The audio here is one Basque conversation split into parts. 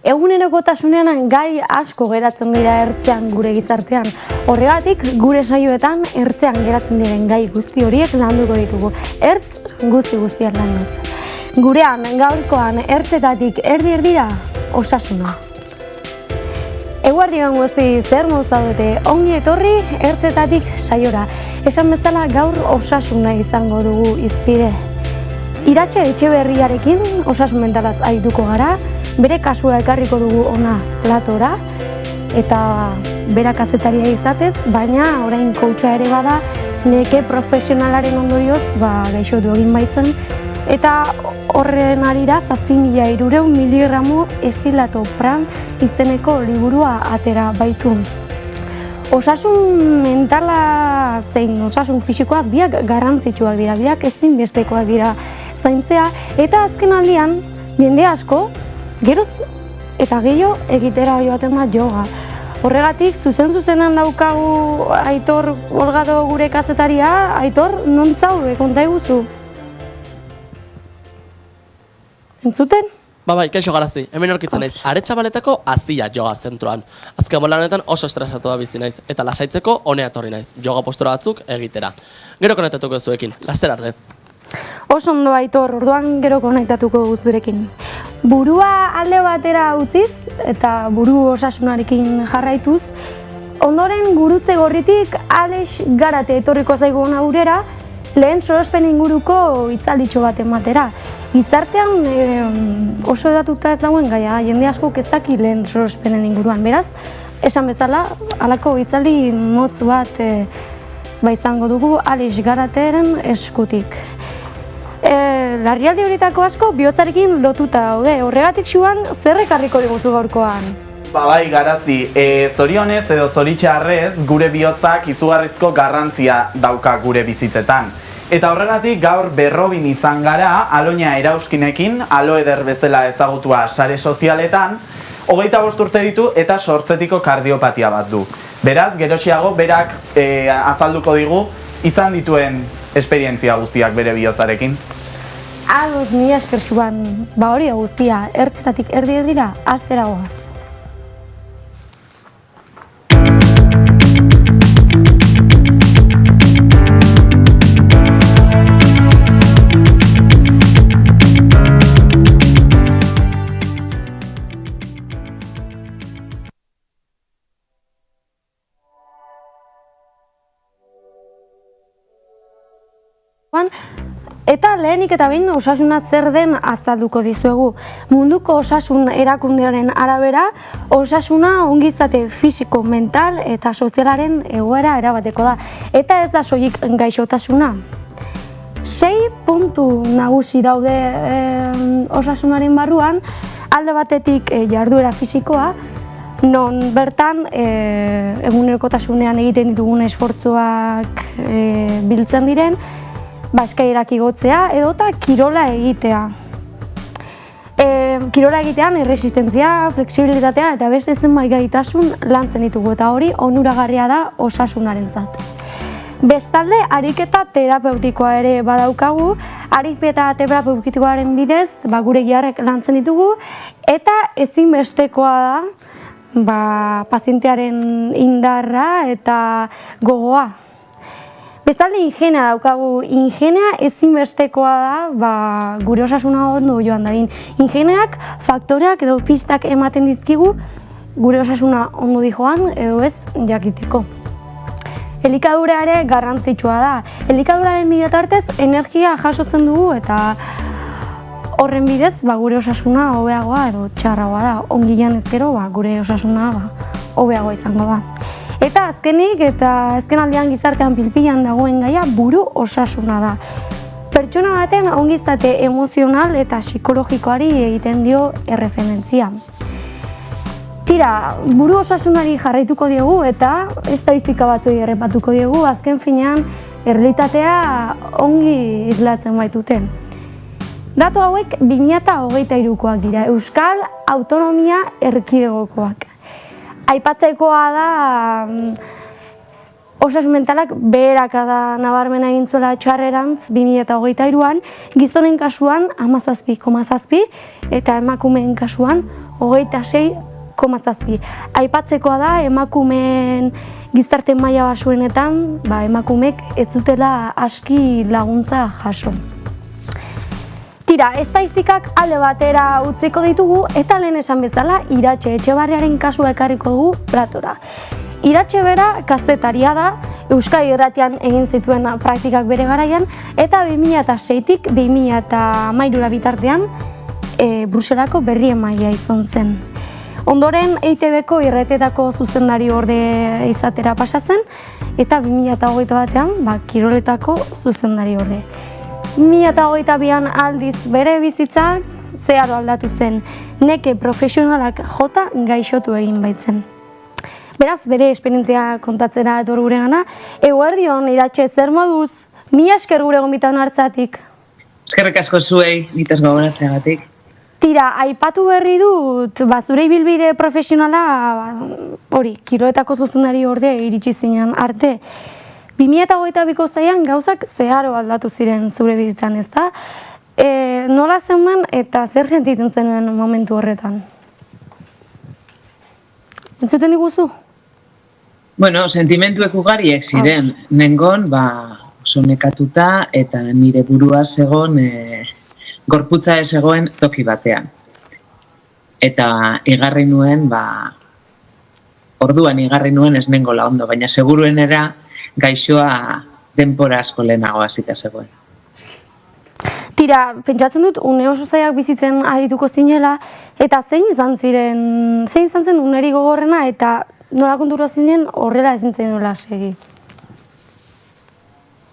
Egunerokotasunean gai asko geratzen dira ertzean gure gizartean. Horregatik, gure saioetan ertzean geratzen diren gai guzti horiek landuko ditugu. Ertz guztiak landuz. Gurean, gaurkoan, ertzetatik erdi-erdira, osasuna. Eguerdi guzti zer modu zaudete, ongi etorri ertzetatik saiora. Esan bezala gaur osasuna izango dugu hizpide. Iratxe Etxeberriarekin osasun mentalaz arituko gara, bere kasua ekarriko dugu ona platora, eta bera kazetaria izatez, baina orain coacha ere bada, neke profesionalaren ondorioz gaixotu egin baitzen, eta horren arira 7.300 miligramo estilatopran izeneko liburua atera baitu. Osasun mentala zein osasun fisikoa biak garrantzitsuak dira, biak ezinbestekoak dira zaintzea, eta azken aldian jende asko geroz eta gehiago egitera joaten da yoga. Horregatik, zuzenan daukagu Aitor Olgado gure kazetaria. Aitor, non zaude, konta eguzu? Entzuten? Bai, kaixo Garazi, hemen aurkitzen naiz. Aretxabaletako Azia yoga zentroan. Azken bolanetan oso estresatu da bizi naiz, eta lasaitzeko honea etorri naiz, yoga postura batzuk egitera. Gero konektatuko zuekin, laster arte. Oso ondo Aitor, orduan gero konektatuko zurekin. Burua alde batera utziz, eta buru osasunarekin jarraituz, ondoren gurutze gorritik Alex Garate etorriko zaigu hona gurera, lehen sorospen inguruko hitzalditxo bat ematera. Gizartean oso edatuta ez dagoen gaia, jende askok ez daki lehen sorospenen inguruan. Beraz, esan bezala, halako hitzaldi motz bat izango dugu Alex Garateren eskutik. Larrialdi horietako asko bihotzarekin lotuta daude. Horregatik xuan, zer ekarriko diguzu gaurkoan? Bai, Garazi, zorionez edo zoritxarrez gure bihotzak izugarrizko garrantzia dauka gure bizitzetan. Eta horregatik gaur berrobin izan gara Aloña Erauskinekin, Aloeder bezala ezagutua sare sozialetan, 25 urte ditu eta sortzetiko kardiopatia bat du. Beraz, gerosiago berak azalduko digu izan dituen esperientzia guztiak bere bihotzarekin. Ados, mila esker xuan, hori guztia, ertzetatik erdi-erdira, astera goaz. Eta lehenik eta behin osasuna zer den azalduko dizuegu. Munduko osasun erakundearen arabera, osasuna ongizate fisiko, mental eta sozialaren egoera erabateko da. Eta ez da soilik gaixotasuna. 6 puntu nagusi daude osasunaren barruan, alde batetik jarduera fisikoa, non bertan egunerokotasunean egiten ditugun esfortzuak biltzen diren, eskailerak igotzea edota kirola egitea. Kirola egitean erresistentzia, flexibilitatea eta beste zenbait gaitasun lantzen ditugu, eta hori onuragarria da osasunarentzat. Bestalde, ariketa terapeutikoa ere badaukagu, ariketa terapeutikoaren bidez gure giharrek lantzen ditugu, eta ezinbestekoa da pazientearen indarra eta gogoa. Bestalde, ingenea daukagu. Ingenea ezinbestekoa da gure osasuna ondo joan dadin. Ingeneak faktoreak edo pistak ematen dizkigu gure osasuna ondo dijoan edo ez jakiteko. Elikadura ere garrantzitsua da. Elikaduraren bitartez energia jasotzen dugu eta horren bidez gure osasuna hobeagoa edo txarragoa da. Ongilean ezkero gure osasuna hobeagoa izango da. Eta azkenik eta azken aldean gizartean pilpilan dagoen gaia buru osasuna da. Pertsona baten ongizate emozional eta psikologikoari egiten dio erreferentzia. Tira, buru osasunari jarraituko diogu eta estadistika batzuei errepatuko diogu, azken finean errealitatea ongi islatzen baitute. Datu hauek 2023koak dira, Euskal Autonomia Erkidegokoak. Aipatzekoa da osasun mentalak beherakada nabarmena egin zuela txarrerantz 2023an, gizonen kasuan 17,7 eta emakumeen kasuan 26,7. Aipatzekoa da, emakumeen gizarte maila basuenetan, emakumeek ez zutela aski laguntza jaso. Tira, estatistikak alde batera utziko ditugu eta lehen esan bezala Iratxe Etxebarriaren kasua ekarriko dugu platora. Iratxe bera kazetaria da, Euskadi Irratian egin zituen praktikak bere garaian eta 2006-tik 2013 bitartean Bruselako berri emailea izan zen. Ondoren EITB-ko irratetako zuzendari orde izatera pasa zen eta 2021 batean kiroletako zuzendari orde. 2022an aldiz bere bizitza zeharo aldatu zen, neke profesionalak jota gaixotu egin baitzen. Beraz, bere esperientzia kontatzera etor gure gana. Eguerdion, Iratxe, zer moduz? Mila esker gure gonbitan hartzatik. Eskerrik asko zuei, nitaz gogoratzeagatik. Tira, aipatu berri dut, zure ibilbide profesionala, kiroetako zuzendari orde iritsi zinen arte. 2022ko uztailean gauzak zeharo aldatu ziren zure bizitzan, ezta? Nola zeuden eta zer sentitzen zenuen momentu horretan? Entzuten diguzu? Bueno, sentimentuek ugariek ziren. Nengon, oso nekatuta eta nire burua zegoen, gorputza ez zegoen toki batean. Eta igarri nuen, orduan igarri nuen ez nengola ondo, baina seguruenera gaixoa denbora asko lehenago hasita zegoen. Tira, pentsatzen dut, une oso zaiak bizitzen arituko zinela, eta zein izan zen uneri gogorrena, eta nola kontura zinen horrela ezin zen nola segi?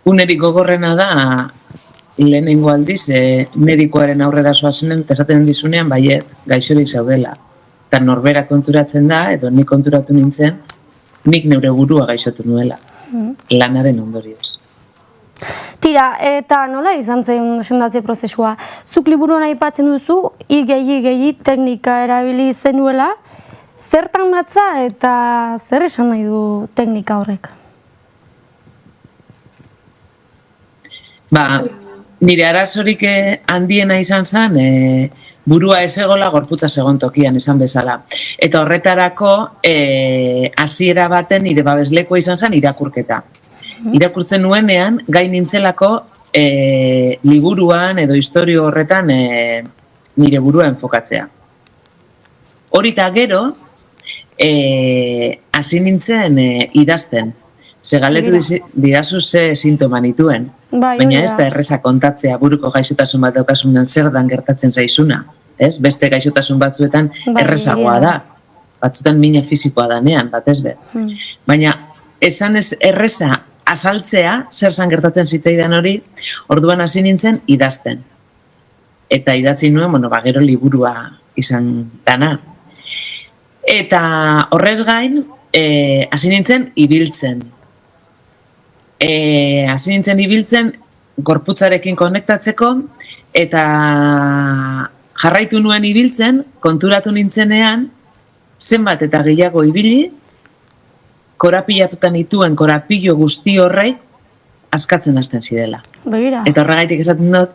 Uneri gogorrena da, lehenengo aldiz, medikoaren aurrera zoazenen, esaten dizunean, baiet, gaixorik zaudela. Eta norbera konturatzen da, edo nik konturatu nintzen, nik neure burua gaixotu nuela. Lanaren ondorioz. Tira, eta nola izan zen sendatze prozesua? Zuk liburuan aipatzen duzu, gehi teknika erabili zenuela, zertan datza eta zer esan nahi du teknika horrek? Nire arazorik handiena izan zen, burua ez egola gorputza segon tokian izan bezala. Eta horretarako hasiera baten nire babeslekoa izan zen irakurketa. Irakurtzen nuenean, gai nintzelako liburuan edo historio horretan nire burua enfokatzea. Hori eta gero, hasi nintzen idazten. Ze galdetu didazu ze sintoma nituen. Baina ez da erreza kontatzea buruko gaixotasun bat daukasunean zer dan gertatzen zaizuna. Beste gaixotasun batzuetan errezagoa da. Batzutan mina fisikoa danean, batez be. Baina esan ez erreza azaltzea, zer zan gertatzen zitzaidan hori, orduan hasi nintzen idazten. Eta idatzi nuen, gero liburua izan dana. Eta horrez gain, hasi nintzen ibiltzen. Hasi nintzen ibiltzen gorputzarekin konektatzeko eta jarraitu nuen ibiltzen, konturatu nintzenean zenbat eta gehiago ibili, korapilatuta nituen korapilo guzti horrek askatzen hasten zirela. Eta horregaitik esaten dut,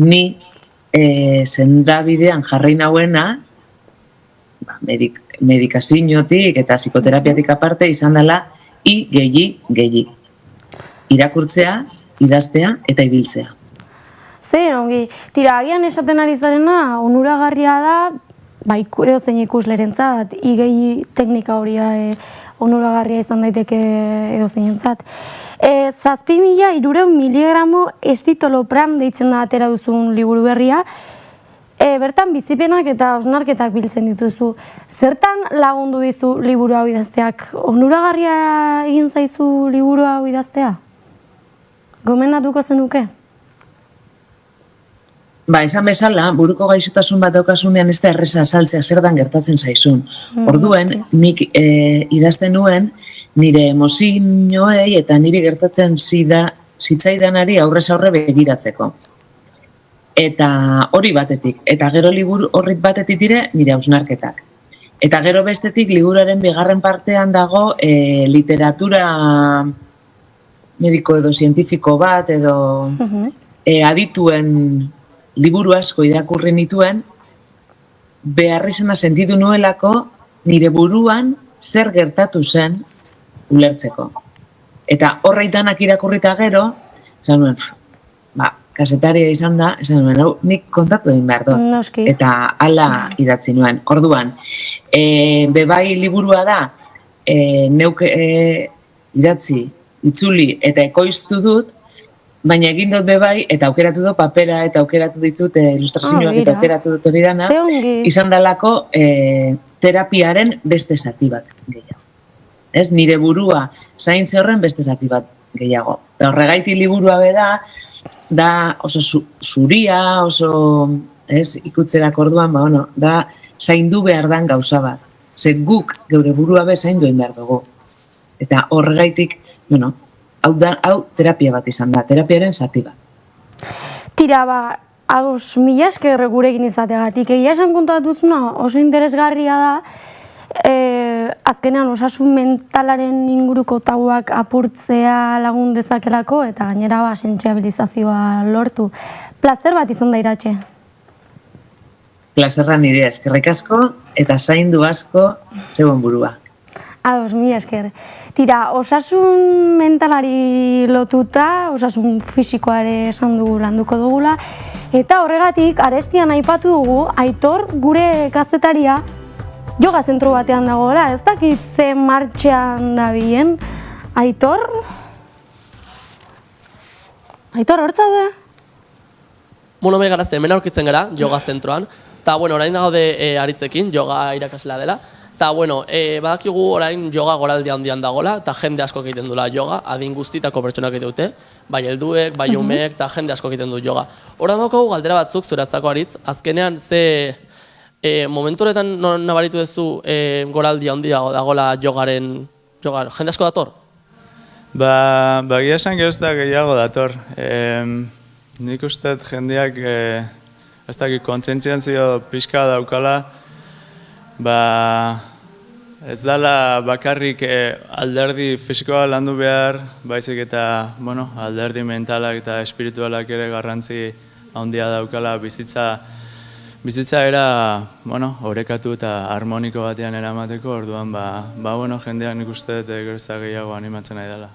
ni sendabidean jarri nauena, medikaziotik eta psikoterapiatik aparte izan dela gehi. Irakurtzea, idaztea eta ibiltzea. Zer, ongi, tira, agian esaten ari zarena, onuragarria da, edo zein ikuslerentzat, gehi teknika hori onuragarria izan daiteke edo zeinentzat. 7.300 miligramo estitolopram deitzen da atera duzun liburu berria, bertan bizipenak eta hausnarketak biltzen dituzu. Zertan lagundu dizu liburu hau idazteak? Onuragarria egin zaizu liburu hau idaztea? Gomendatuko zenuke? Esan bezala, buruko gaixotasun bat daukasunean ez da erreza azaltzea zer dan gertatzen zaizun. Orduen, nik idazten nuen, nire emozioei eta niri gertatzen zitzaidanari aurrez aurre begiratzeko. Eta hori batetik, eta gero liburu horrit batetik dire nire hausnarketak. Eta gero bestetik liburuaren bigarren partean dago literatura mediko edo zientifiko bat edo adituen liburu asko irakurri nituen, beharrizena sentitu nuelako nire buruan zer gertatu zen ulertzeko. Eta horreitanak irakurrita gero, esan nuen, kasetaria izan da, esan nuen, hau, nik kontatu egin behar dut. Noski. Eta hala idatzi nuen. Orduan, bebai liburua da, neuk idatzi, itzuli eta ekoiztu dut, baina egin dut bebai, eta aukeratu dut papera, eta aukeratu ditut ilustrazioak, eta aukeratu dut hori dana, izan dalako terapiaren beste zati bat gehiago. Ez, nire burua zaintze horren beste zati bat gehiago. Eta horregaiti liburua da oso zuria, oso ikutzerak orduan, da zaindu behar dan gauza bat. Zer guk geure burua zaindu egin behar dugu. Eta horregaitik, hau terapia bat izan da, terapiaren zati bat. Tira, mila esker gurekin izateagatik. Egia esan kontatuzuna oso interesgarria da, azkenean osasun mentalaren inguruko tabuak apurtzea lagun dezakelako eta gainera sentsibilizazioa lortu. Plazer bat izan da Iratxe. Plazerra nire, eskerrik asko eta zaindu asko zeuen burua. Mila esker. Tira, osasun mentalari lotuta, osasun fisikoa ere esan dugu landuko dugula, eta horregatik arestian aipatu dugu Aitor gure kazetaria yoga zentro batean dagoela, ez dakit ze martxean dabilen. Aitor? Aitor, hor zaude? Bueno, garaz, hemen aurkitzen gara, yoga zentroan. Eta, orain dago aritzekin, yoga irakaslea dela. Eta, badakigu orain yoga goraldi handian dagoela, eta jende asko egiten dula yoga, adin guztitako pertsonak egite dute, bai helduek, bai umeek, eta jende asko egiten du yoga. Horan daukagu galdera batzuk zuratzako aritz, azkenean ze momentu horretan nabaritu duzu goraldi handia dagoela jogaren, jende asko dator? Bagia esan gero ez da gehiago dator. Nik uste jendeak ez dakit kontzientziazio pixka daukala, ez dala bakarrik alderdi fisikoa landu behar, baizik eta alderdi mentalak eta espiritualak ere garrantzi handia daukala bizitza era orekatu eta harmoniko batean eramateko, orduan jendeak nik uste gerozta gehiago animatzen nahi dela.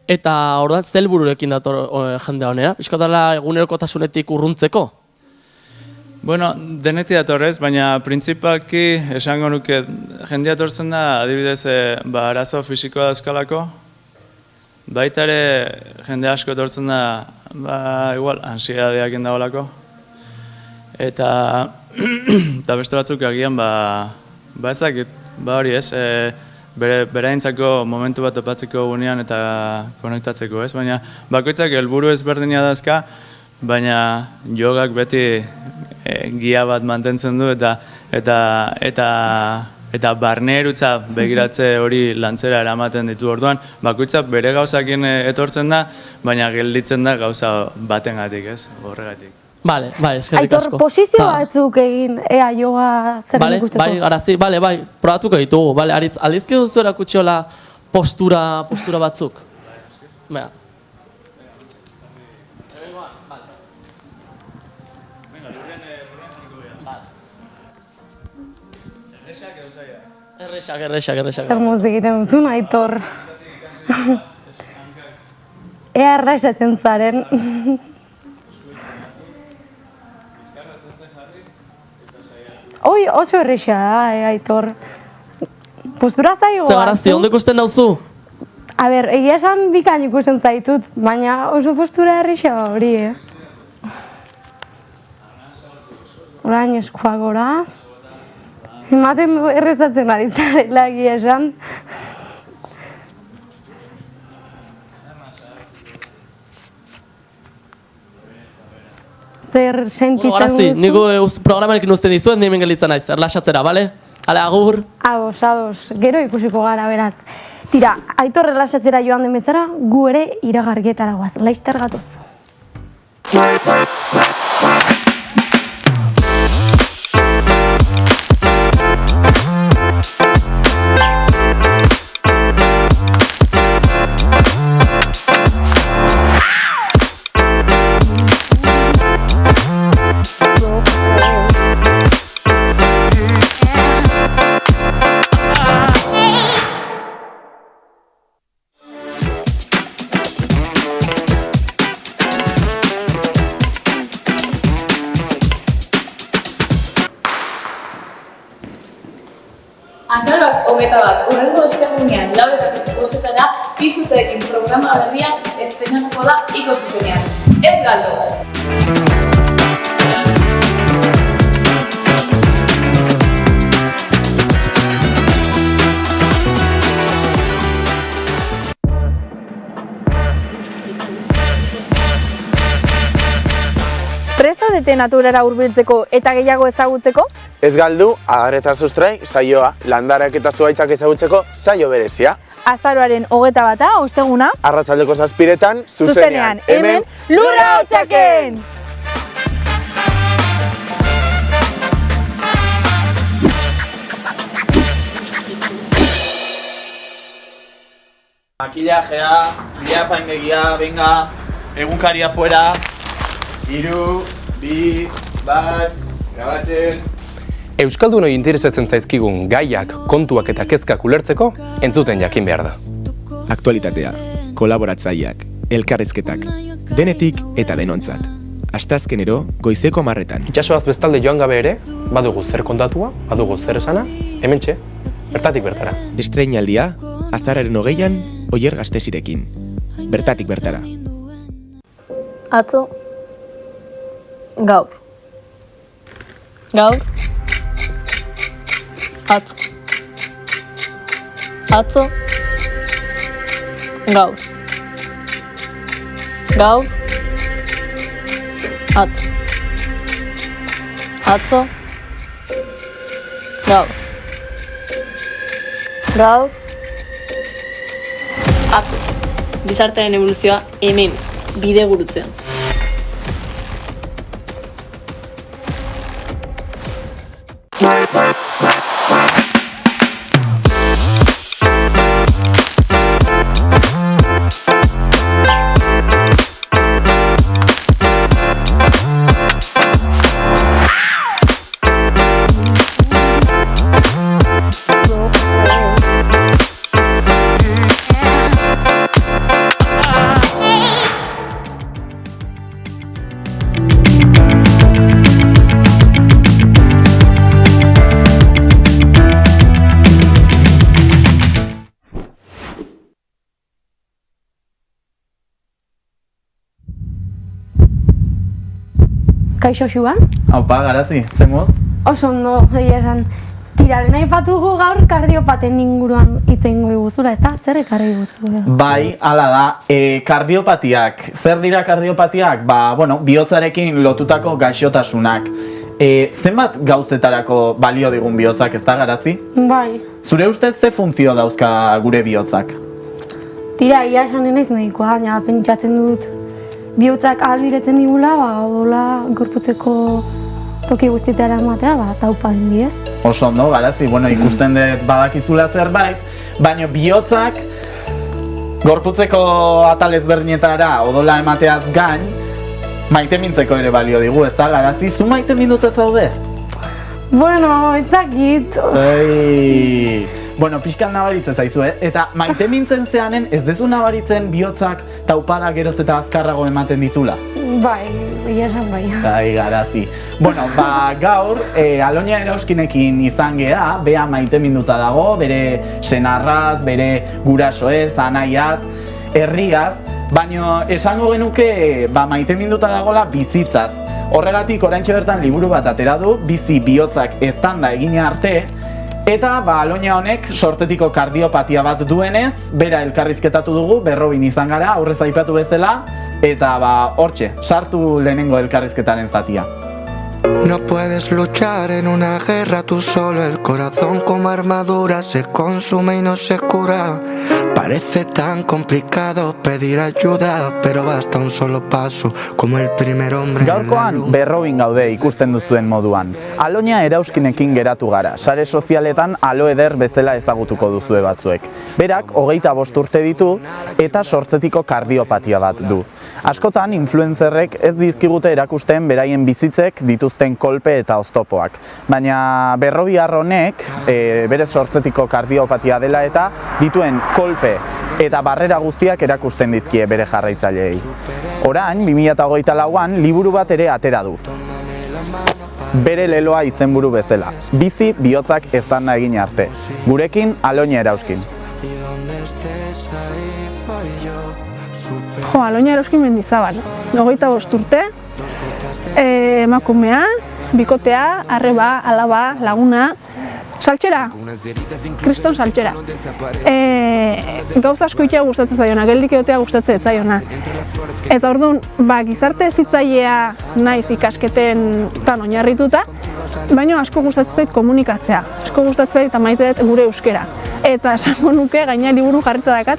Eta orduan zel bururekin dator jendea honera? Piskotala egunerokotasunetik urruntzeko? Denetik datorrez, baina printzipalki esango nuke jendea atortzen da adibidez arazo fisikoa dauzkalako. Baita ere jende asko etortzen da igual ansietateak dagoelako. Eta beste batzuk agian ezakit, hori ez, beraintzako momentu bat topatzeko gunean eta konektatzeko ez, baina bakoitzak helburu ezberdina dazka, baina jogak beti gia bat mantentzen du eta barnerutza begiratze hori lantzera eramaten ditu orduan, bakoitzak bere gauzakin etortzen da, baina gelditzen da gauza batengatik ez, horregatik. Bale, eskerrik asko. Aitor, posizio batzuk egin, ea yoga zer ikusteko? Bai, garazi, probatuko ditugu, aritz, aldizki duzu erakutxola postura batzuk? Bea. Errexak. Zer muzik egiten duzun, Aitor. Ea errexatzen zaren. Oi, oso errexa da, Aitor. Postura zaio Zer garazi, ondo ikusten dauzu? Egia esan bikain ikusten zaitut, baina oso postura errexa hori, Orain eskua gora. Ematen errezatzen ari zarela egia esan. Zer sentitzen duzu? Niko programarekin uzten dizuet, nimen gelitzen naiz, erlaxatzera, bale? Hale, agur. Ados, gero ikusiko gara, beraz. Tira, Aitor erlaxatzera joan den bezala, gu ere iragargetara guaz, laizter gatoz. Azaroak 21, hurrengo ostegunean 4:00 bostetara Pizuteekin programa berria estreinatuko da Iko zuzenean. Ez galdu! Presta dete naturara hurbiltzeko eta gehiago ezagutzeko? Ez galdu, Adar eta Sustrai saioa, landarak eta zuhaitzak ezagutzeko saio berezia. Azaroaren 21, osteguna, Arratsaldeko 7:00 zuzenean, hemen Lurra Hotzaken! Makillajea, apaindegia, venga, egunkaria fuera. 3, 2, 1, grabatzen. Euskaldunoi interesatzen zaizkigun gaiak, kontuak eta kezkak ulertzeko, entzuten jakin behar da. Aktualitatea, kolaboratzaileak, elkarrizketak, denetik eta denontzat. Asteazkenero, goizeko 10:00. Itsasoaz bestalde joan gabe ere, badugu zer kontatua, badugu zer esana, hementxe, bertatik bertara. Estreinaldia, azaroaren 20an, Oier Gasteizirekin. Bertatik bertara. Atzo. Gaur. Gaur. Atzo. Atzo. Gaur. Gaur. Atzo. Atzo. Gaur. Gaur. Atzo. Gizartearen evoluzioa hemen, bide gurutzean. Kaixo Xuan? Aupa, Garazi, zemuz? Oso ondo, egia esan. Tiraren aipatugu gaur kardiopaten inguruan hitz egingo diguzula, ezta? Zer ekarri diguzula? Bai, hala da. Kardiopatiak. Zer dira kardiopatiak? Bihotzarekin lotutako gaixotasunak. Zenbat gauzetarako balio digun bihotzak, ez da, Garazi? Bai. Zure ustez ze funtzio dauzka gure bihotzak? Tira, ia esan naiz medikoa, baina pentsatzen dut bihotzak ahalbidetzen digula, hola gorputzeko toki guztietara ematea, taupan bidez. Oso ondo, Garazi, ikusten dut badakizula zerbait, baina bihotzak gorputzeko atal ezberdinetara odola emateaz gain, maite mintzeko ere balio digu, ez da, Garazi? Zu maite minduta zaude? Ez dakit. Pixkan nabaritzen zaizu, Eta maite mintzen zeanen ez dezu nabaritzen bihotzak taupada geroz eta azkarrago ematen ditula? Bai, egia esan bai. Bai, Garazi. Gaur, Aloña Erauskinekin izan gea, bea maite minduta dago, bere senarraz, bere gurasoez, anaiaz, herriaz, baina esango genuke maite minduta dagola bizitzaz. Horregatik oraintxe bertan liburu bat atera du, bizi bihotzak eztanda egin arte, eta Aloña honek sortetiko kardiopatia bat duenez, bera elkarrizketatu dugu, Berrobin izan gara, aurrez aipatu bezala, eta hortxe, sartu lehenengo elkarrizketaren zatia. No puedes luchar en una guerra tú solo, el corazón como armadura se consume y no se cura. Parece tan complicado pedir ayuda, pero basta un solo paso, como el primer hombre. Gaurkoan Berrobin gaude ikusten duzuen moduan. Aloña Erauskinekin geratu gara, sare sozialetan Alo Eder bezala ezagutuko duzue batzuek. Berak 25 urte ditu eta sortzetiko kardiopatia bat du. Askotan, influencerrek ez dizkigute erakusten beraien bizitzek dituzten kolpe eta oztopoak. Baina berrobiar honek, bere sortzetiko kardiopatia dela eta dituen kolpe eta barrera guztiak erakusten dizkie bere jarraitzaileei. Orain, 2024an, liburu bat ere atera du. bere leloa izenburu bezala. Bizi bihotzak eztanda egin arte. Gurekin Aloña Erauskin. Jo, Aloña Erauskin Mendizabal. 25 urte, emakumea, bikotea, arreba, alaba, laguna, saltxera, kriston saltxera. Gauza asko itea gustatzen zaiona, geldik egotea gustatzen zaiona. Eta orduan, gizarte hezitzailea naiz ikasketetan oinarrituta, baina asko gustatzen zait komunikatzea, asko gustatzen zait eta maite dut gure euskera. Eta esango nuke, gaina liburu jarrita dakat,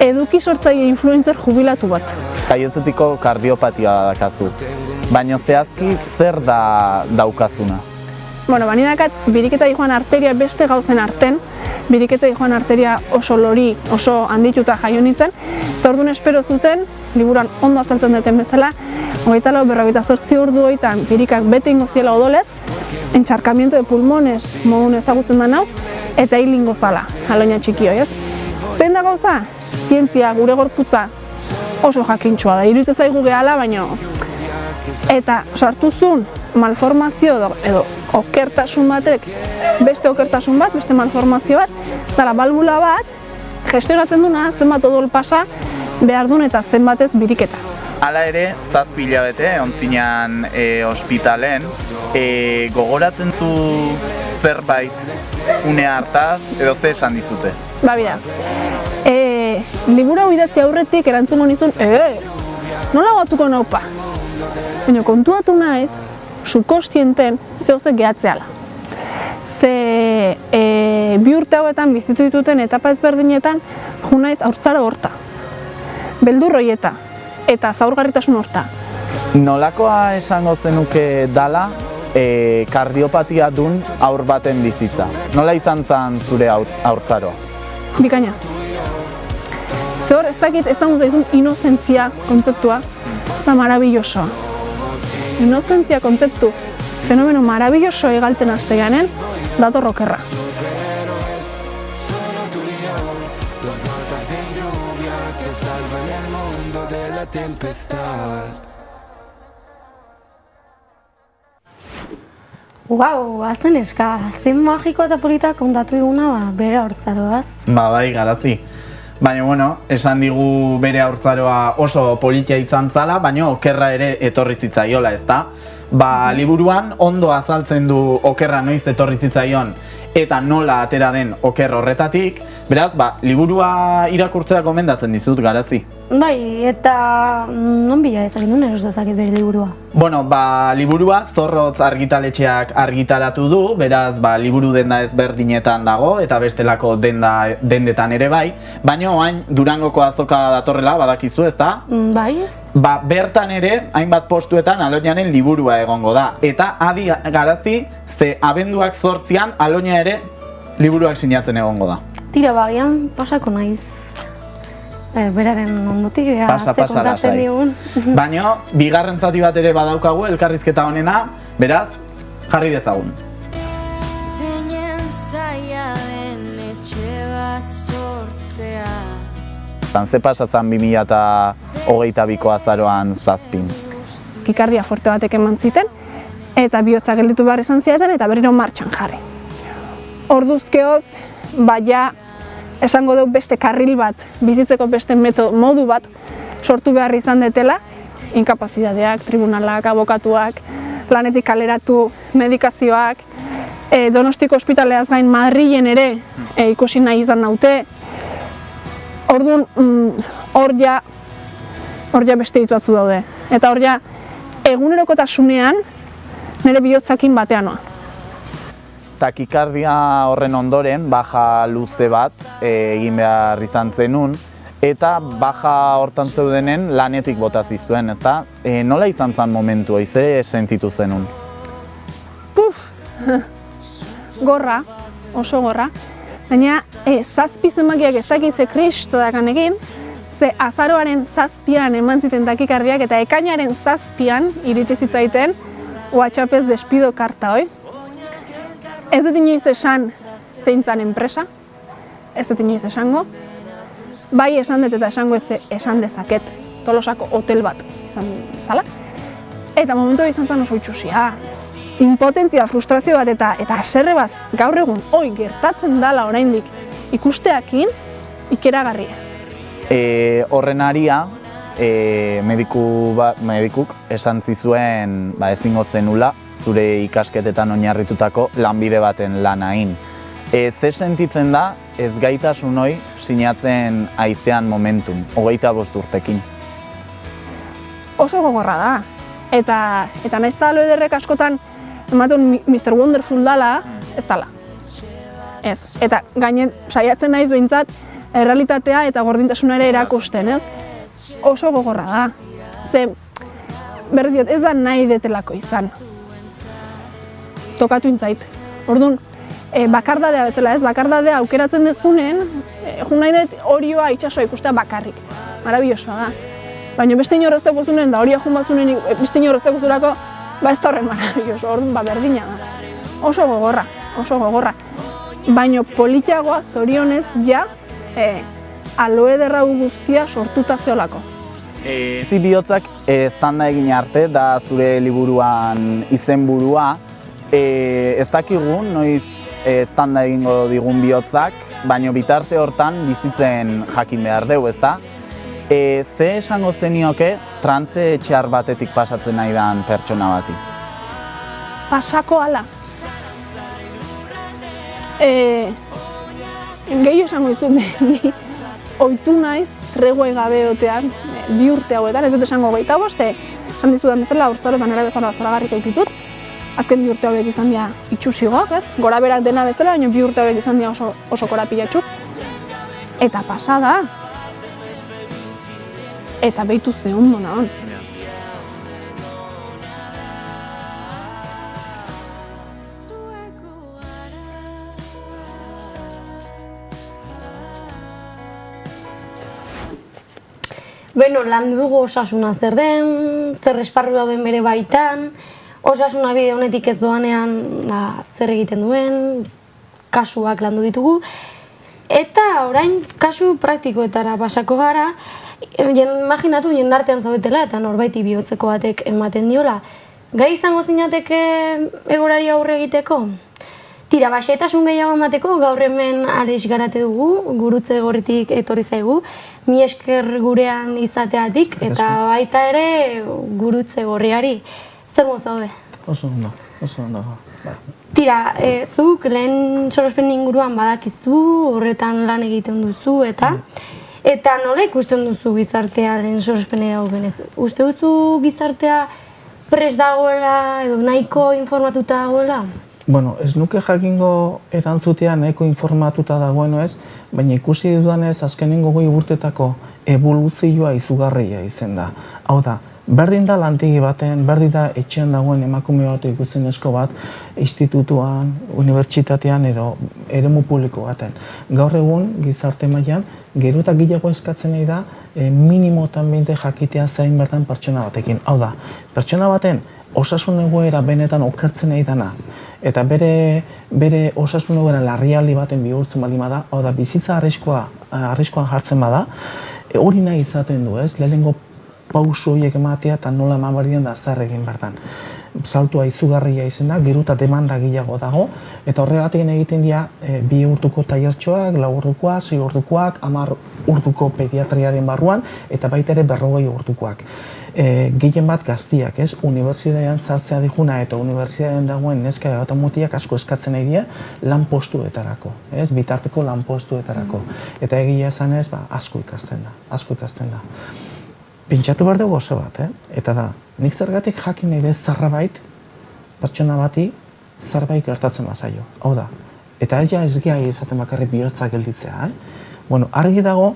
eduki sortzaile influencer jubilatu bat. Jaiotzetiko kardiopatia dakazu, baina zehazki zer da daukazuna? Bueno, bani dakat, biriketa joan arteria beste gauzen arten, biriketa joan arteria oso lori, oso handituta jaio nintzen, eta orduan espero zuten, liburuan ondo azaltzen duten bezala, 24-48 orduotan birikak bete ingo ziela odolez, entxarkamiento de pulmones modun ezagutzen da nau, eta hil ingo zala, Aloña txikio, ez? Zein da gauza? Zientzia, gure gorputza oso jakintxua da, iruditzen zaigu gehala, baina eta sartuzun malformazio edo okertasun batek, beste okertasun bat, beste malformazio bat, dela balbula bat, gestionatzen duna zenbat odol pasa behar duen eta zenbatez biriketa. Hala ere, 7 hilabete ontzinean ospitalen, gogoratzen zu zerbait une hartaz edo ze esan dizute? Bida, liburu hau idatzi aurretik erantzungo nizun, nola batuko naupa? Baina kontuatu naiz, subkostienten zehozek gehatzeala. Ze bi urte hauetan bizitu dituten etapa ezberdinetan jo naiz haurtzaro horta. Beldur hoieta eta zaurgarritasun horta. Nolakoa esango zenuke dala kardiopatia dun haur baten bizitza? Nola izan zen zure haurtzaroa? Bikaina. Ze hor, ez dakit ezagun zaizun inozentzia kontzeptua, da marabillosoa. Inozentzia kontzeptu, fenomeno marabilloso egalten hasteganen, dator okerra. Guau, azen eska, zen magiko eta polita kontatu diguna bere haurtzaroaz. Bai, Garazi. Baina, bueno, esan digu bere haurtzaroa oso politia izan zala, baina okerra ere etorri zitzaiola, ezta? Liburuan ondo azaltzen du okerra noiz etorri zitzaion eta nola atera den oker horretatik, beraz, liburua irakurtzea gomendatzen dizut, Garazi. Bai, eta non bila ezagin nuen eros dezakit bere liburua? Bueno, liburua Zorrotz argitaletxeak argitaratu du, beraz, liburu denda ezberdinetan dago eta bestelako dendetan ere bai, baina oain Durangoko azoka datorrela, badakizu, ezta? Bai. Bertan ere, hainbat postuetan Aloñaren liburua egongo da. Eta adi Garazi, ze abenduak 8an Aloña ere liburuak sinatzen egongo da. Tira, bagian pasako naiz. Beraren ondotik, ze kontatzen digun. Baina, bigarren zati bat ere badaukagu elkarrizketa honena, beraz, jarri dezagun. Ze pasazan 2022ko azaroan 7. Kikardia forte batek eman ziten, eta bihotza gelditu behar izan ziaten eta berriro martxan jarri. Orduzkeoz, esango dugu beste karril bat, bizitzeko beste modu bat sortu behar izan detela, inkapazitateak, tribunalak, abokatuak, lanetik kaleratu, medikazioak, Donostiko ospitaleaz gain Madrilen ere ikusi nahi izan naute. Orduan, hor ja beste ditu batzu daude. Eta hor ja, egunerokotasunean nire bihotzakin batean noa. Takikardia horren ondoren, baja luze bat egin behar izan zenun, eta baja hortan zeudenen lanetik bota zizuen, ezta? Nola izan zen momentua, ze sentitu zenun? Puf! Gorra, oso gorra. Baina, 7 zenbakiak ezakitze kristo dakan egin, ze azaroaren 7an eman ziten takikardiak eta ekainaren 7an iritsi zitzaiten WhatsAppez despido karta hoi. Ez dut inoiz esan zeintzan enpresa, ez dut inoiz esango. Bai esan dut eta esango esan dezaket Tolosako hotel bat izan zala. Eta momentu izan zen oso itxusia. impotentzia, frustrazio bat eta haserre bat gaur egun hoi gertatzen dala oraindik ikusteakin ikeragarria. Horren aria, medikuk esan zizuen ezingo zenula zure ikasketetan oinarritutako lanbide baten lanain. Ze sentitzen da ez gaitasun hoi sinatzen haizean momentum, 25 urtekin? Oso gogorra da. Eta nahiz da aloederrek askotan ematen Mr. Wonderful dala, ez dala. Ez. Eta gainen saiatzen naiz behintzat errealitatea eta gordintasuna ere erakusten, ez? Oso gogorra da. Ze, berdiot, ez da nahi detelako izan. Tokatu intzait. Orduan, bakardadea bezala, ez? Bakardadea aukeratzen dezunen, jun nahi dut horioa itxasoa ikustea bakarrik. Marabillosoa da. Baina beste inorrezteko zunen, da horia jun bazunen beste inorrezteko zurako, ez da horren marabilloso, orduan berdina da. Oso gogorra. Baina politiagoa zorionez ja, aloederra guztia sortuta zeolako. Zi bihotzak eztanda egin arte, da zure liburuan izenburua. Ez dakigu, noiz eztanda egingo digun bihotzak, baina bitarte hortan bizitzen jakin behar dugu, ezta? Ze esango zenioke trantze txar batetik pasatzen nahi dan pertsona bati? Pasako ala. Gehiago esango izut, ni ohitu naiz treguai gabe otean 2 urte hauetan, ez dut esango 25, esan dizudan bezala urtzarotan ere bezala zoragarrik aukitut. Azken 2 urte hauek izan dira itxusigok, ez? Gora berak dena bezala, baina 2 urte hauek izan dira oso korapilatxuk. Eta pasada. Eta behitu ze ondo nahon. Bueno, lan dugu osasuna zer den, zer esparru dauden bere baitan, osasuna bide honetik ez doanean zer egiten duen, kasuak landu ditugu, eta orain kasu praktikoetara pasako gara, imaginatu jendartean zaudetela eta norbaiti bihotzeko batek ematen diola. Gai izango zinateke egorari aurre egiteko? Tira, xehetasun gehiago emateko gaur hemen Aleix Garate dugu, gurutze gorritik etorri zaigu, mi esker gurean izateatik eta baita ere gurutze gorriari. Zer moz zaude? Oso ondo. Tira, zuk lehen sorospen inguruan badakizu, horretan lan egiten duzu eta nola ikusten duzu gizartea lehen sorospenea dagoenez? Uste duzu gizartea prest dagoela edo nahiko informatuta dagoela? Bueno, ez nuke jakingo erantzutea nahiko informatuta dagoeno ez, baina ikusi dudanez azkenengo 2 urtetako evoluzioa izugarria izen da. Hau da, berdin da lantegi baten, berdin da etxean dagoen emakume bat ikustenezko bat, institutuan, unibertsitatean edo eremu publiko baten. Gaur egun, gizarte mailan, gero eta gehiago eskatzen nahi da, minimotan beinte jakitea zain bertan pertsona batekin. Hau da, pertsona baten osasun egoera benetan okertzen nahi dana, eta bere osasun egoera larrialdi baten bihurtzen baldin bada, hau da, bizitza arriskuan jartzen bada, hori nahi izaten du, ez? Lehenengo pauso horiek ematea eta nola eman behar diren da zer egin bertan. Saltua izugarria izen da, gero eta demanda gehiago dago, eta horregatik egiten dira 2 urtuko tailertxoak, 4 urtukoak, 6 urtukoak, 10 urtuko pediatriaren barruan, eta baita ere 40 urtukoak. Gehien bat gaztiak, ez? Unibertsitatean sartzea diguna eta unibertsitatean dagoen neska eta mutiak asko eskatzen nahi dira lan postuetarako, ez? Bitarteko lan postuetarako. Eta egia esan ez, asko ikasten da. Pentsatu behar dugu oso bat, eta da, nik zergatik jakin nahi dut zerbait, pertsona bati zerbait gertatzen bazaio. Hau da, eta ez gai izaten bakarrik bihotza gelditzea, Bueno, argi dago,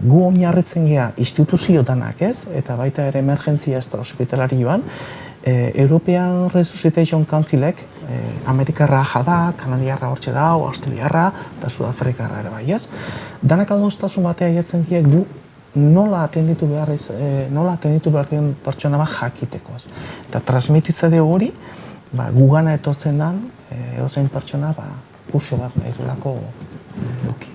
gu oinarritzen gea instituzio danak, ez? Eta baita ere emergentzia extrahospitalarioan, European Resuscitation Councilek, Amerikarra jada, Kanadiarra hortxe da, Australiarra, eta Sudafrikarra ere bai, ez? Danak adostasun batea jatzen die gu nola atenditu behar den pertsona bat jakiteko. Eta transmititza dugu hori, gugana etortzen den, edozein pertsona, kurso bat nahi duelako duki.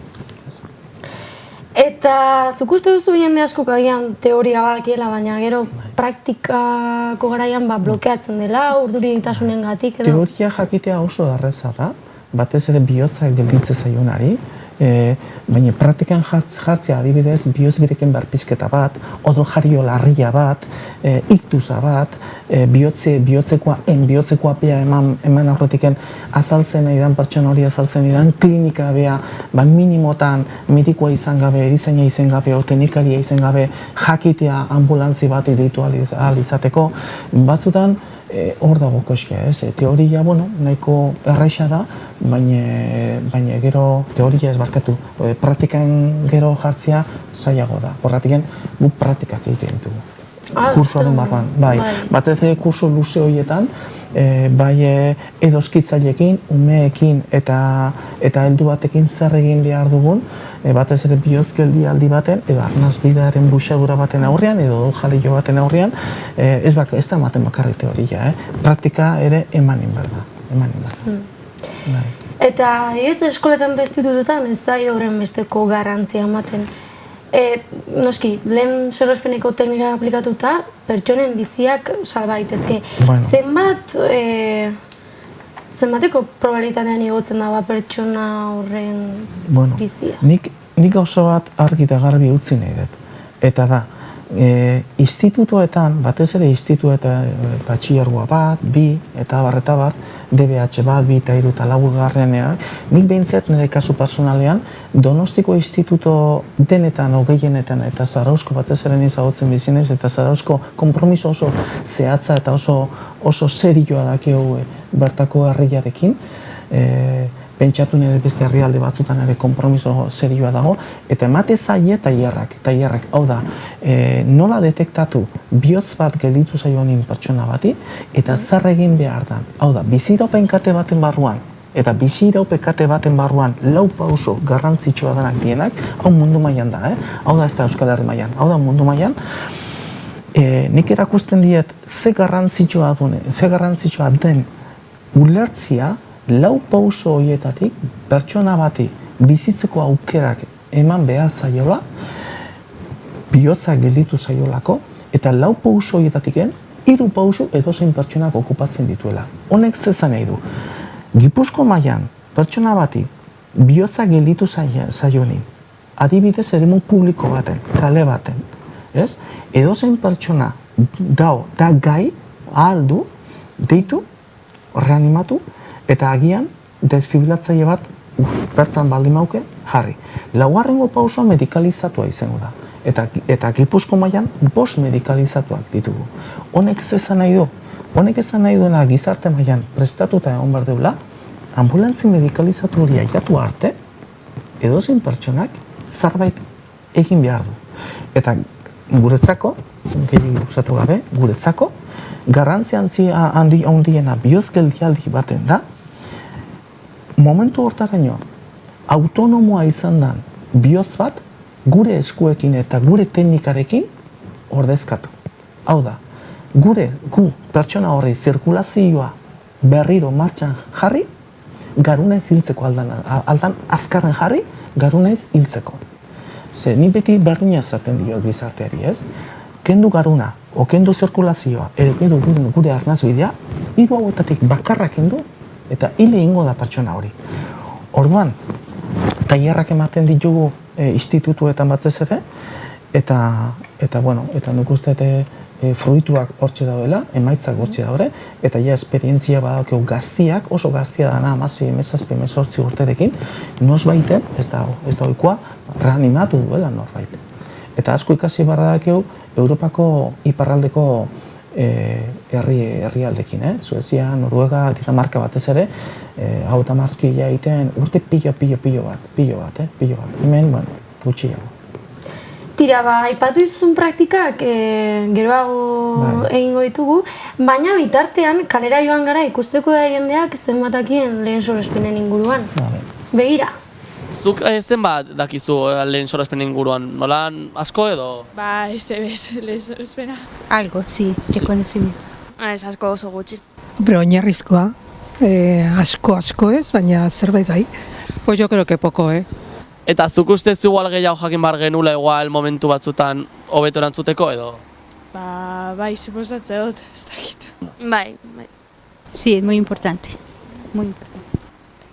Eta zuk uste duzu jende askok agian teoria badakiela, baina gero praktikako garaian blokeatzen dela, urduritasunengatik edo? Teoria jakitea oso erreza da, batez ere bihotzak gelditze zaionari, baina praktikan jartzea adibidez bihotz-bireken berpizketa bat, odol-jario larria bat, iktusa bat, bihotzekoa apea eman aurretiken azaltzen nahi dan, pertsona hori azaltzen nahi dan, klinika bea, minimotan medikoa izan gabe, erizaina izan gabe, teknikaria izan gabe, jakitea ambulantzi bat deitu ahal izateko, batzutan hor dago koxia, teoria, nahiko erraixa da, baina gero teoria ez barkatu, praktikan gero jartzea zailago da, horretiken gu praktikak egiten ditugu. Kursoaren barruan, bai. Batez kurso luze horietan, bai edoskitzaileekin, umeekin eta heldu batekin zer egin behar dugun, batez ere bihotz geldialdi baten, edo arnazbidearen buxadura baten aurrean, edo jalio baten aurrean, ez da ematen bakarrik teoria, praktika ere emanin behar da. Eta ez eskoletan eta institututan ez da horren besteko garrantzia ematen. Noski, lehen sorospeneko teknika aplikatuta, pertsonen biziak salba daitezke. Zenbateko probabilitatean igotzen da pertsona horren bizia? Nik oso bat argi eta garbi utzi nahi dut. Eta da, institutuetan, batez ere batxilergoa bat, bi, eta bar, DBH bat, bi eta hiru eta lau garrenean, nik behintzat nire kasu personalean, Donostiko instituto denetan, gehienetan, eta Zarauzko batez ere nizagotzen bizinez, eta Zarauzko konpromiso oso zehatza eta oso serioa dakeu bertako herriarekin, pentsatu nire beste herrialde batzutan ere konpromiso serioa dago, eta emate zaie tailerrak, hau da, nola detektatu bihotz bat gelditu zaionin pertsona bati, eta zer egin behar da. Hau da, biziraupen kate baten barruan, eta biziraupen kate baten barruan lau pauso garrantzitsua denak dienak, hau mundu mailan da, hau da ez da Euskal Herri mailan, hau da mundu mailan, nik erakusten diet ze garrantzitsua den ulertzia, lau pauso horietatik pertsona bati bizitzeko aukerak eman behar zaiola, bihotza gelditu zaiolako, eta lau pauso horietatik hiru pauso edozein pertsonak okupatzen dituela. Honek zezan nahi du. Gipuzko mailan pertsona bati bihotza gelditu zaionin, adibidez eremu publiko baten, kale baten, edozein pertsona da gai, ahal du, deitu, reanimatu, eta agian, desfibrilatzaile bat bertan baldin mauke, jarri. Laugarrengo pausoa medikalizatua izango da. Eta Gipuzko mailan 5 medikalizatuak ditugu. Honek zezan nahi du? Honek ezan nahi duena gizarte mailan prestatuta egon behar deula, ambulantzi medikalizatu hori aiatu arte, edozein pertsonak zerbait egin behar du. Eta guretzako, gehiago usatu gabe, guretzako, garrantzia handiena bihotz geldialdi baten da, momentu hortaraino autonomoa izan den bihotz bat gure eskuekin eta gure teknikarekin ordezkatu. Hau da, gu pertsona horri zirkulazioa berriro martxan jarri, garunez hiltzeko aldan azkarren jarri, garunez hiltzeko. Ze, ni beti berdina zaten dio gizarteari, ez? Kendu garuna, kendu zirkulazioa, edo gure arnazbidea, hiru hauetatik bakarrak kendu, eta hile ingo da pertsona hori. Orduan, tailerrak ematen ditugu institutuetan batez ere, eta nik uste fruituak hortxe daudela, emaitzak hortxe daude, eta ja esperientzia badakeu gaztiak, oso gaztia dana, 17-18 urterekin, nosbaiten, ez da ohikoa, reanimatu duela norbait. Eta asko ikasi badakeu Europako iparraldeko herrialdekin, Suezia, Noruega, Dinamarka batez ere, hau eta marzkila egiten urte pilo bat. Hemen, gutxiago. Tira, aipatu dituzun praktikak geroago egingo ditugu, baina bitartean kalera joan gara ikusteko da jendeak zenbatakien lehen sorespenen inguruan. Begira. Zuk zenbat dakizu lehen sorespenen inguruan? Nola asko edo? Ba, lehen sorespena. Algo, sí, de conocimientos. Ez asko oso gutxi. Pero oinarrizkoa, asko ez, baina zerbait bai. Pues yo creo que poco, Eta zuk ustez igual gehiago jakin bar genula igual momentu batzutan hobeto erantzuteko edo? Bai, suposatze dut, ez dakit. Bai. Sí, es muy importante. Muy importante.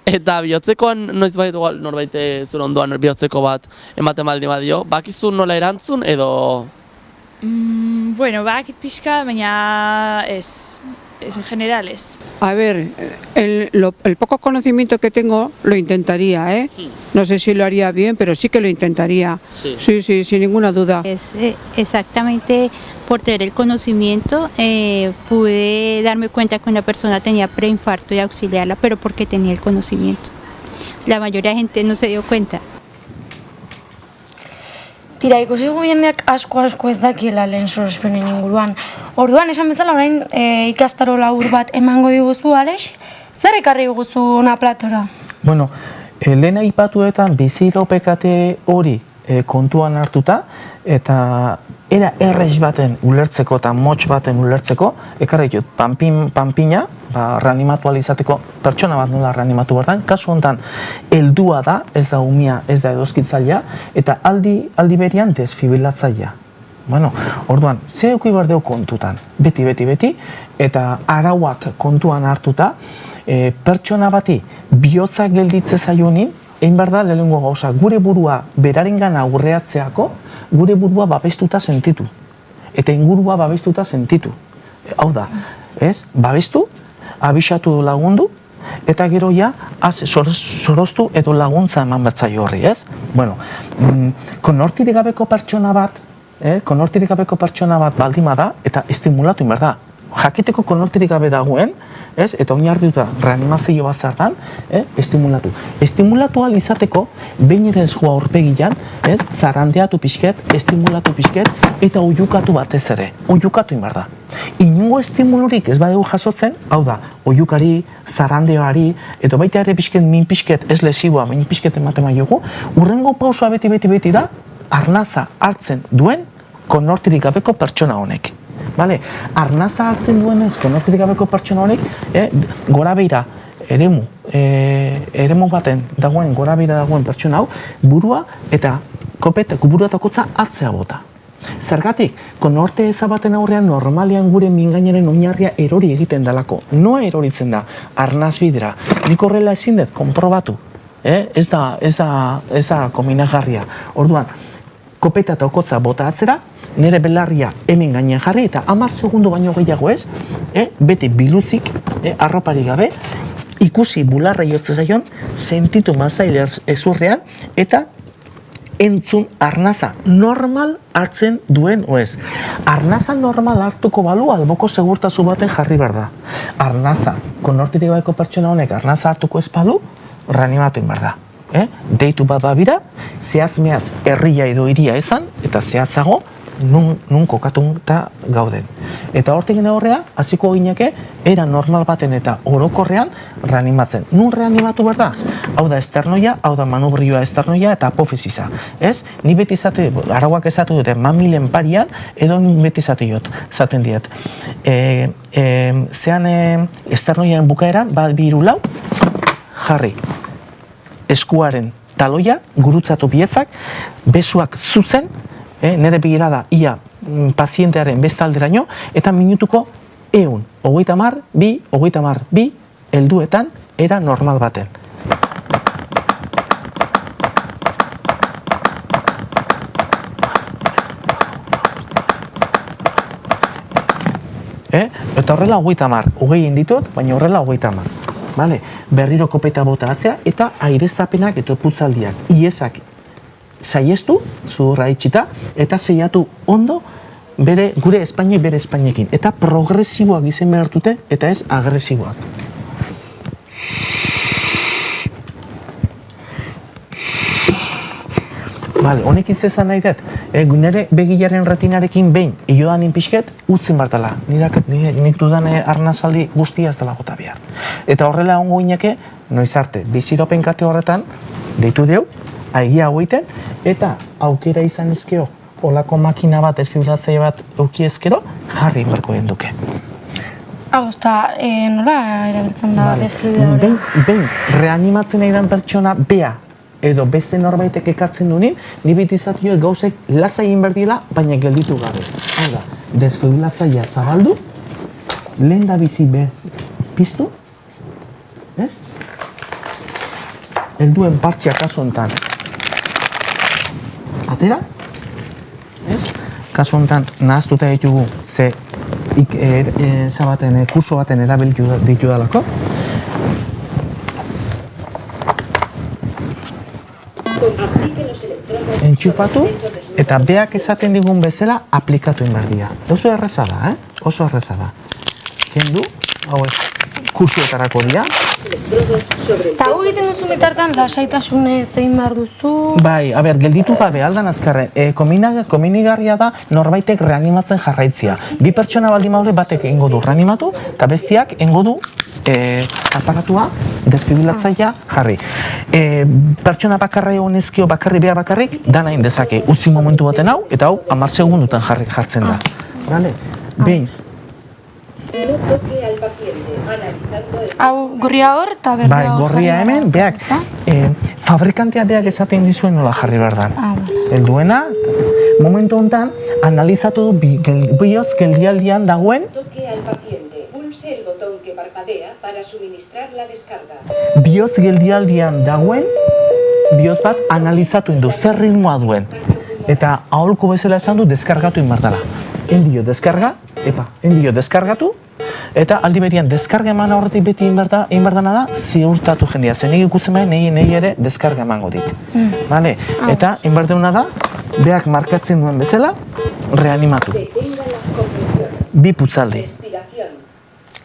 Eta bihotzekoan noizbait igual norbait zure ondoan bihotzeko bat ematen baldin badio, bakizu nola erantzun edo? Bueno, bakit pixka, baina ez en general ez. A ver, el poco conocimiento que tengo lo intentaría, ¿eh? No sé si lo haría bien, pero sí que lo intentaría. Sí, sin ninguna duda. Es exactamente por tener el conocimiento, pude darme cuenta que una persona tenía preinfarto y auxiliarla, pero porque tenía el conocimiento. La mayoría de gente no se dio cuenta. Tira, ikusi gu jendeak asko ez dakiela lehen sorospenen inguruan. Orduan, esan bezala orain ikastaro labur bat emango diguzu, Alex? Zer ekarri diguzu ona platora? Bueno, lehen aipatuetan biziraupekate hori kontuan hartuta, eta era errez baten ulertzeko eta motx baten ulertzeko, ekarri dut, panpina, reanimatu izateko pertsona bat nola reanimatu bertan, kasu honetan heldua da, ez da umia, ez da edoskitzailea, eta aldi berian desfibrilatzailea. Bueno, orduan, ze eduki behar dugu kontutan, beti, eta arauak kontuan hartuta, pertsona bati bihotzak gelditze zaionin, egin behar da lehenengo gauza, gure burua berarengana aurreatzeako, gure burua babestuta sentitu. Eta ingurua babestuta sentitu. Hau da, ez? Babestu, abisatu lagundu, eta gero ja, soroztu edo laguntza eman bertzaio horri, ez? Bueno, konortirik gabeko pertsona bat, baldima da, eta estimulatu behar da. Jakiteko konortirik gabe dagoen, ez? Eta oinarrituta reanimazio bat zertan, estimulatu. Estimulatu ahal izateko, behin ere esgoa aurpegian, ez? Zarandeatu pixket, estimulatu pixket, eta oiukatu batez ere. Oiukatu behar da. Inungo estimulurik ez badegu jasotzen, hau da, oiukari, zarandeoari, edo baita ere pixket, min pixket, ez lesiboa, min pixket ematen maiogu, urrengo pausoa beti da, arnaza hartzen duen konortirik gabeko pertsona honek. Vale? Arnaza hartzen duenez, konortirik gabeko pertsona honek, gora beira, eremu baten dagoen, gora beira dagoen pertsona hau, burua eta burua eta kotza atzea bota. Zergatik, konorte ezabaten aurrean normalian gure mingainaren oinarria erori egiten dalako. Noa eroritzen da, arnaz bidera. Nik horrela ezin dut, konprobatu. Ez da kominagarria. Orduan, kopeta eta okotza bota atzera, nire belarria hemen gainean jarri, eta 10 segundu baino gehiago ez, beti biluzik, arropari gabe, ikusi bularra jotzen zaion, sentitu mazail ezurrean, eta entzun arnaza normal hartzen duen oez. Arnaza normal hartuko balu alboko segurtazu baten jarri behar da. Arnaza, konortirik gabeko pertsona honek arnaza hartuko ez balu, reanimatu behar da. Deitu bat babira, zehatz-mehatz herria edo hiria esan, eta zehatzago, nun kokatuta gauden. Eta hortik horrea, hasiko gineke, era normal baten eta orokorrean reanimatzen. Nun reanimatu behar da? Hau da esternoia, hau da manubrioa esternoia eta apofisisa. Ez? Ni beti zate, arauak ezatu dute, mamilen parian, edo ni beti zate jot, zaten diet. Zean esternoiaren bukaeran, bat bi hiru lau, jarri. Eskuaren taloia, gurutzatu bietzak, besuak zuzen, nire begirada ia pazientearen bestalderaino, eta minutuko 100, 30, 2, helduetan, era normal baten. Eta horrela 30, 20 inditut, baina horrela 30. Vale? Berriro kopeta bota atzea, eta aireztapenak eta putzaldiak, iesak saiestu, zudurra itxita, eta zeiatu ondo gure Espainiak bere Espainekin. Eta progresiboak izen behar dute, eta ez agresiboak. Vale, honek izan nahi dut, nire begilaren retinarekin behin, iodan inpixket, utzen bartala. Nik dudan arnazaldi guztia ez dela gota behar. Eta horrela ongo inake, noiz arte, biziropen kate horretan, deitu deu, aigia hauiten, eta aukera izan ezkeo, olako makina bat, desfibrilatzaile bat euki ezkero, jarri inberko duke. Hau, eta nola erabiltzen da desfibriladora? Behin, reanimatzen nahi den pertsona bea edo beste norbaitek ekartzen dunin, ni beti izatio gauzek lasai inberdiela, baina gelditu gabe. Hau da, desfibrilatzailea zabaldu, lehen da bizi piztu, ez? Helduen partxea kasu honetan atera, ez? Kasu honetan nahaztuta ditugu ze kurso baten erabiltu ditu dalako. Entxufatu eta beak esaten digun bezala aplikatu inberdia. Oso erreza da, oso erreza da. Kendu, hau ez, kursuetarako dira. Eta hau egiten duzu bitartan, lasaitasune zein behar duzu? Bai, gelditu gabe, aldan azkarren. Kominigarria da norbaitek reanimatzen jarraitzia. Bi pertsona baldin maure batek egingo du reanimatu, eta bestiak egingo du aparatua, desfibrilatzailea jarri. Pertsona bakarra egon ezkio bakarrik, dana indezake utzi momentu baten hau, eta hau 10 segundutan jartzen da. Behin. Hau gorria hor eta berdea hor. Bai, gorria hemen, beak, fabrikantea beak esaten dizuen nola jarri behar dan. Helduena, momentu honetan, analizatu du bihotz geldialdian dagoen bihotz geldialdian dagoen bihotz bat analizatu indu, zer ritmoa duen. Eta aholku bezala esan du, deskargatu inbardala. Endio deskargatu, eta aldi berian deskarga eman horretik beti inbardana da, ziurtatu jendea. Zen egi ikutzen behar, nahi ere deskarga emango dit. Eta inbardeuna da, beak markatzen duen bezala, reanimatu. Bi putzaldi.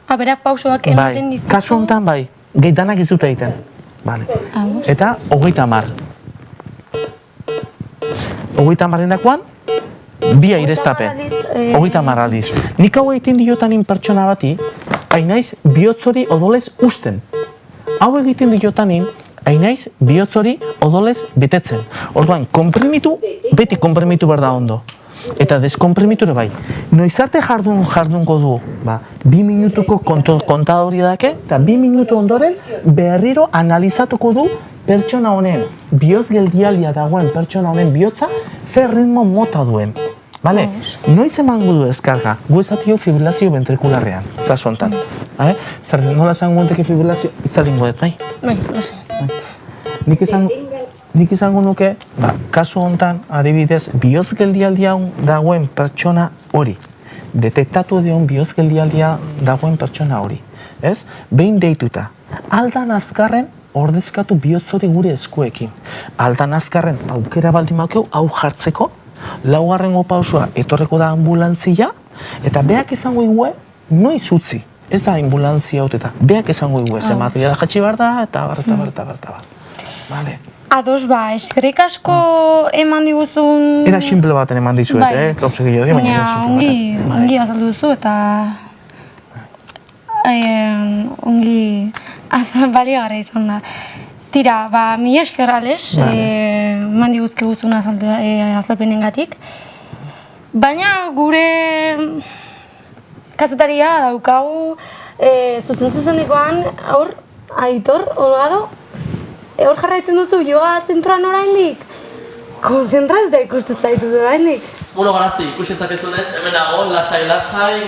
Berak pausoak ematen dizkizu? Kasu honetan bai, gehietanak izuta egiten. Eta 30. 30 dakoan, bi aireztapen. 30 aldiz. Nik hau egiten diotanin pertsona bati, hainaiz bihotzori odolez usten. Hau egiten diotanin, hainaiz bihotzori odolez betetzen. Orduan, beti konprimitu behar da ondo. Eta deskonprimiture bai. Noizarte jardunko du, 2 minutuko kontadori dake, eta 2 minutu ondoren berriro analizatuko du pertsona honen, bihotz geldialdia dagoen pertsona honen bihotza, zer ritmo mota duen. Noiz emango du deskarga? Gu esatio fibrilazio ventrikularrean, kasu honetan. Zer, nola esango gunteke fibrilazio? Itzalingo dut, bai? Bai, lose. Nik izango nuke, kasu honetan, adibidez, bihotz geldialdia dagoen pertsona hori. Detektatu dion bihotz geldialdia dagoen pertsona hori. Ez? Behin deituta. Aldan azkarren ordezkatu bihotz hori gure eskuekin. Aldan azkarren aukera baldin maukeu hau jartzeko, 4. pausua etorreko da ambulantzia, eta beak izango igue noiz utzi. Ez da ambulantzia hau eta beak izango igue, ze materiala jatxi behar da, eta bar. Ados, eskerrik asko eman diguzun... Era simple baten eman dizuet, gauze gehiago, baina ongi azaldu duzu eta... ongi baliagarra izan da. Tira, mila esker ales, eman diguzke guztun azalpenengatik. Baina gure kazetaria daukagu zuzen-zuzenikoan aur, Aitor, Olgado, hor jarraitzen duzu yoga zentroan oraindik? Konzentrazioa ikustezta ditut oraindik. Bueno, Garazi, ikusi ezakezunez, hemen nago, lasai,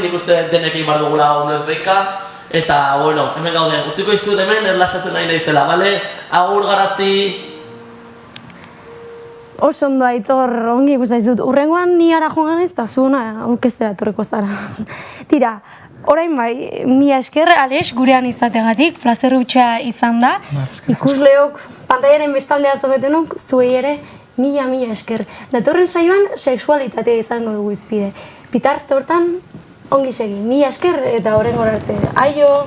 nik uste denek egin behar dugula honez beika. Eta, hemen gaude, utziko izut hemen erlasatzen nahi naizela, bale? Agur, Garazi! Oso ondo, Aitor, ongi ikusten dizut. Urrengoan ni ara joan ganez, eta zuena aurkeztera etorriko zara. Tira, orain bai, mila esker, Alex, gurean izategatik, plazer hutsa izan da. Ikusleok, pantaiaren bestaldean zobetenok, zuei ere, mila esker. Datorren saioan, sexualitatea izango dugu izpide. Bitarte hortan, ongi segi, mila esker eta horrengora arte. Aio!